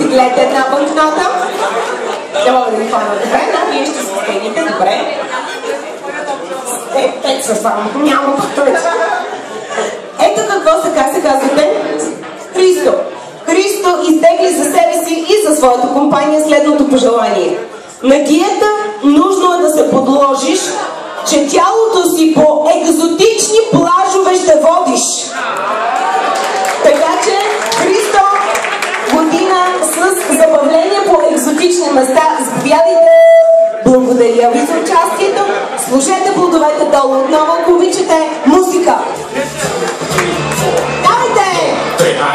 гледате една банкнота. Не мога да ви хвана добре, но вие ще се стегнете добре. 5 са само, няма повече. Ето какво се казвате. Христо. Христо изтегли за себе си и за своята компания следното пожелание. На диета нужно е да се подложиш, че тялото си по екзотични плажове ще водиш. Така че, Христо, година с забавление по екзотични места. Заповядайте. Благодаря ви за участието. Слушайте плодовете долу отново, ако обичате. Музика! Давайте!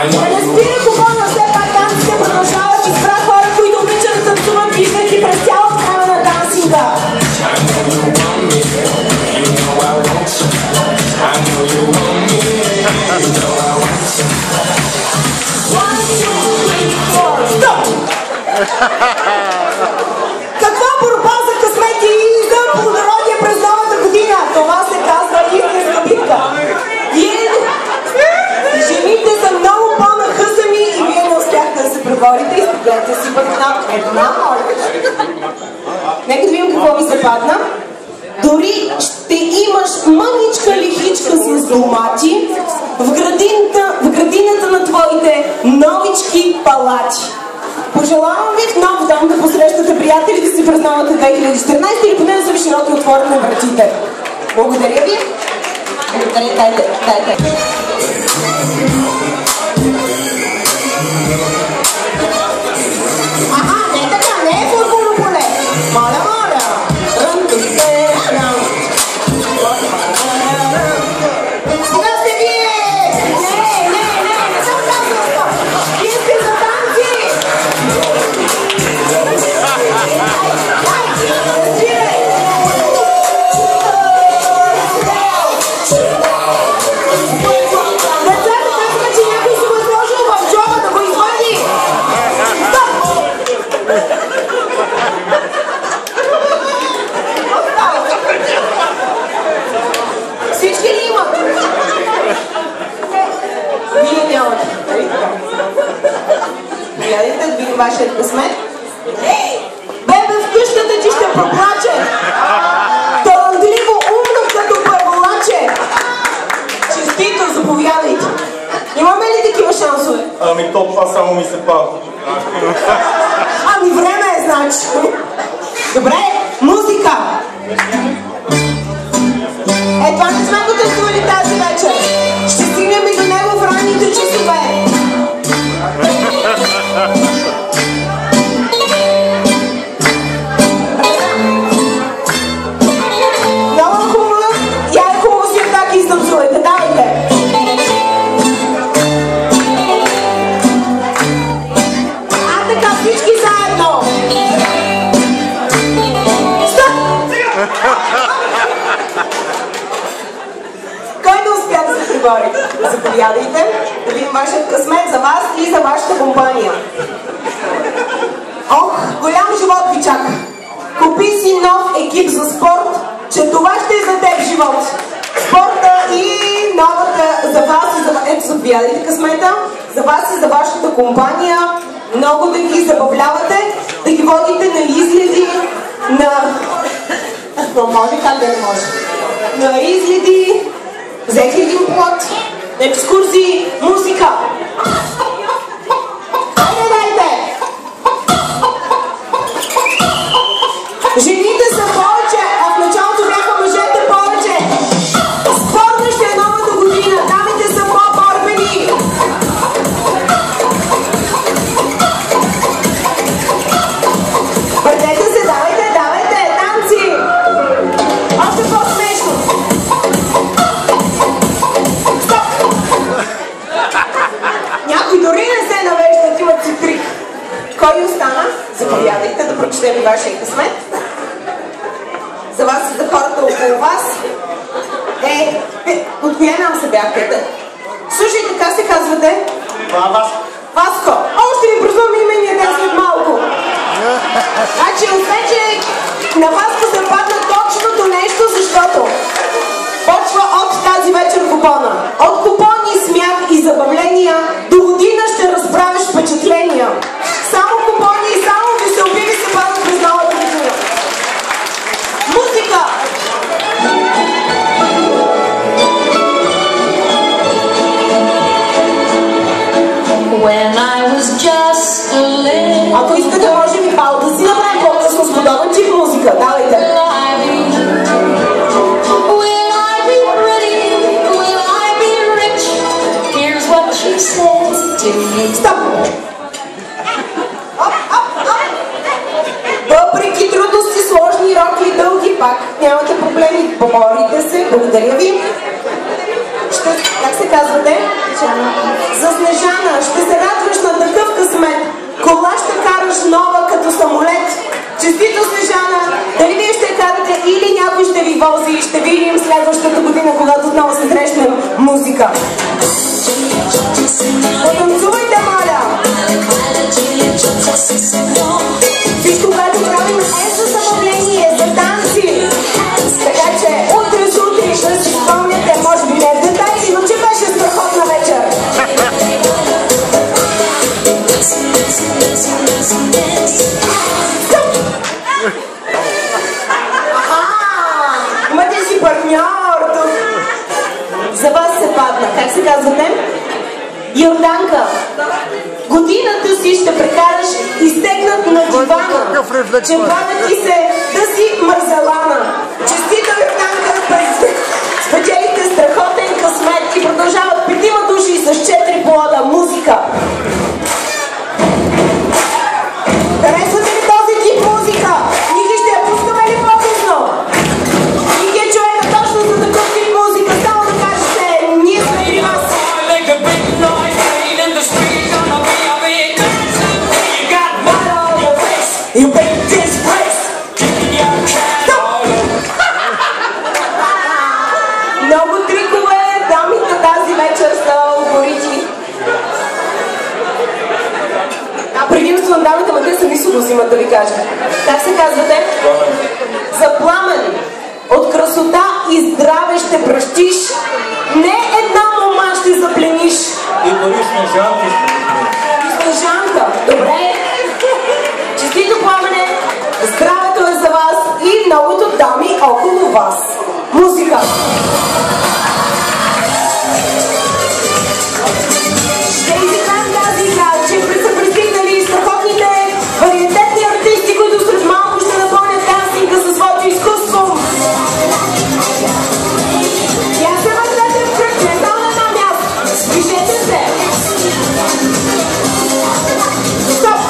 Не спира купона, все пак танците продължават. Избра хора, които обичат да танцуват, виждайки през цялото време на дансинга. Каква борба за късмети и за плодородие през новата година? Това се казва истинска битка. Жените са много по-нахъсани и вие не успяхте да се преборите. Изпогледайте си една моля. Нека да видим какво ви се падна. Дори ще имаш мъничка лихичка с домати в градината на твоите новички палати. Пожелавам ви в нов дом да посрещате приятелите си през новата 2014 или поне да са ви широки отворени вратите. Благодаря ви. Дайте. Не така, не е футболно поле. Моля. Кога сте вие? Не съм казала. Вие сте за танци. Децата казват, че някой си го е сложил в джоба да го извади. Всички ли имат? Вие нямате. Гледайте да видим вашия късмет. Бебе в къщата ти ще проплаче. Талантливо, умно като първолаче. Честито, заповядайте. Имаме ли такива шансове? Ами то това само ми се пада. Ами време е, значи. Добре, музика. Това не сме го танцували тази вечер. Ще стигнем и до него в ранните часове. Много хубаво. Я е хубаво си атаки изтанцувайте. Давайте. Така, всички заедно. Стоп! Кой не успя да се прибори? Заповядайте да видим вашия късмет за вас и за вашата компания. Ох, голям живот ви чака. Купи си нов екип за спорт, че това ще е за теб живот. Спорта и новата за вас и за вас. Ето, заповядайте късмета. За вас и за вашата компания. Много да ги забавлявате, да ги водите на изгледи, на... Ако може, как да не може? На изгледи, взех един плод, на екскурзии, музика. Дайте! Жените са повече, а в началото бяха мъжете повече. Спорна ще е новата година, дамите са по-борбени. Въртете се, давайте, танци! Още по-смешно! Стоп! Някой дори не се навеждат, имат си трик. Кой остана? Заповядайте да прочетем вашия късмет. За вас и за хората около вас. От коя нам се бяхте? Слушайте, как се казвате? Васко. Още ви прозвам имения ден след малко. Значи, освен, че на Васко се падна точното нещо, защото почва от тази вечер купона. От купони, смях и забавления до година ще разправиш впечатления. Само when I was just a little. Ако искате, може би Пал да си направи по-късно с подобен тип музика. Давайте. Will I be pretty? Will I be rich? Here's what she said to me. Стоп! Въпреки трудности, сложни, роки и дълги, пак нямате проблеми. Помолите се. Благодаря ви. Как се казвате? За Снежана. Ще се радваш на такъв късмет. Кола ще караш нова като самолет. Честито, Снежана. Дали вие ще карате или някой ще ви вози? Ще видим следващата година, когато отново се срещнем. Музика. Потанцувайте, моля! Всичко, което правим е за забавление, за танци. Така че утре сутрин да си спомняте, може би не в детайли, но че беше страхотна вечер. Имате си партньор тук. За вас се падна. Как се казвате? Йорданка. Годината си ще прекараш изтегнат на дивана. Че пада ти се да си мързелана. Честита, Йорданка, спечелите страхотен късмет и продължават 5 души с 4 плода. Музика. Харесвате ли този тип музика? Ники ще я пускаме ли по-късно? Ники е човека точно за такъв тип музика. Само да кажете, ние сме при вас. You make this place. Много трикове, дамите тази вечер са упорити. Предимство на дамите, ма те сами се взимат, да ви кажа. Как се казвате? За Пламен. От красота и здраве ще бръщиш. Не една мома ще заплениш. И дори Снежанка ще заплениш. Снежанка, добре. Честито, Пламене. Здравето е за вас и многото дами около вас. Музика. Ще изиграем тази игра, че са пристигнали страхотните вариететни артисти, които след малко ще напълнят дансинга със своето изкуство. Я се върнете в кръг, не само на едно място. Движете се. Стоп!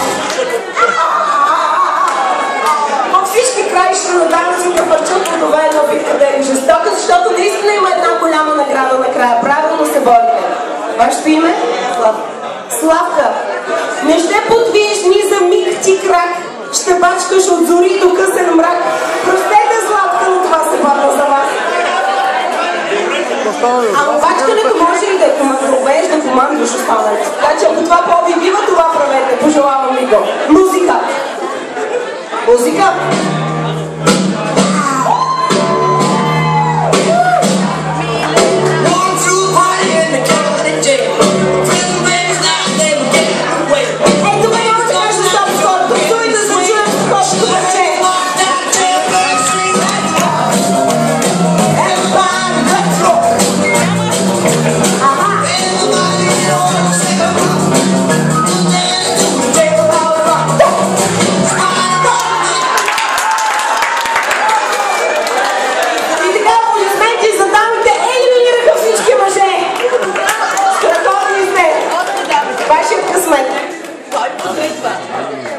От всички краища на дансинга пърчат плодове едно битка да е жестока, защото наистина има една голяма награда накрая. Правилно се борите. Вашето име? Славка. Славка, не ще подвиеш ни за миг ти крак. Ще бачкаш от зори до късен мрак. Простете, Славка, но това се падна за вас. Ама бачкането може ли да е умееш да командваш останалите. Така че ако това по-ви бива, това правете. Пожелавам ви го. Музика. Музика.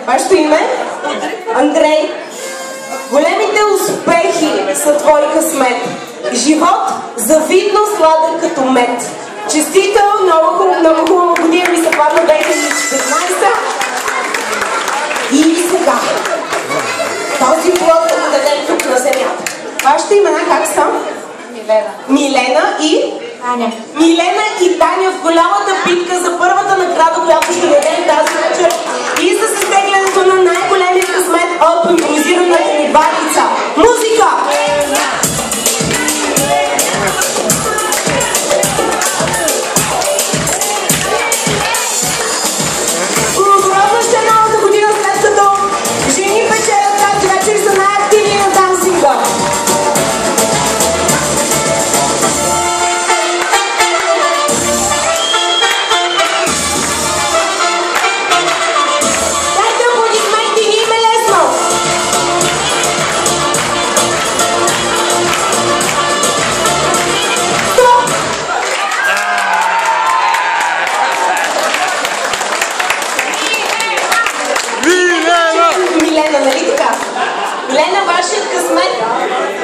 Вашето име? Андрей. Големите успехи са твой късмет. Живот завидно сладък като мед. Честито, много хубава година ми се падна 2014. И сега този плод да го дадем тук на земята. Вашите имена как са? Милена. Милена и? Таня. Милена и Таня в голямата битка за първата награда, която ще дадем тази вечер и за изтеглянето на най-големия късмет от импровизираната ни баница. Музика! Благородна ще е новата година, след като жени печелят тази вечер са най-активни на дансинга. вашият късмет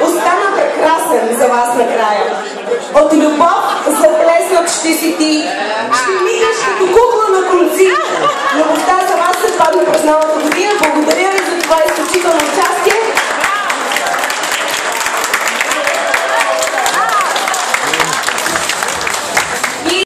остана прекрасен за вас накрая. От любов заплеснат ще си ти, ще мигаш като кукла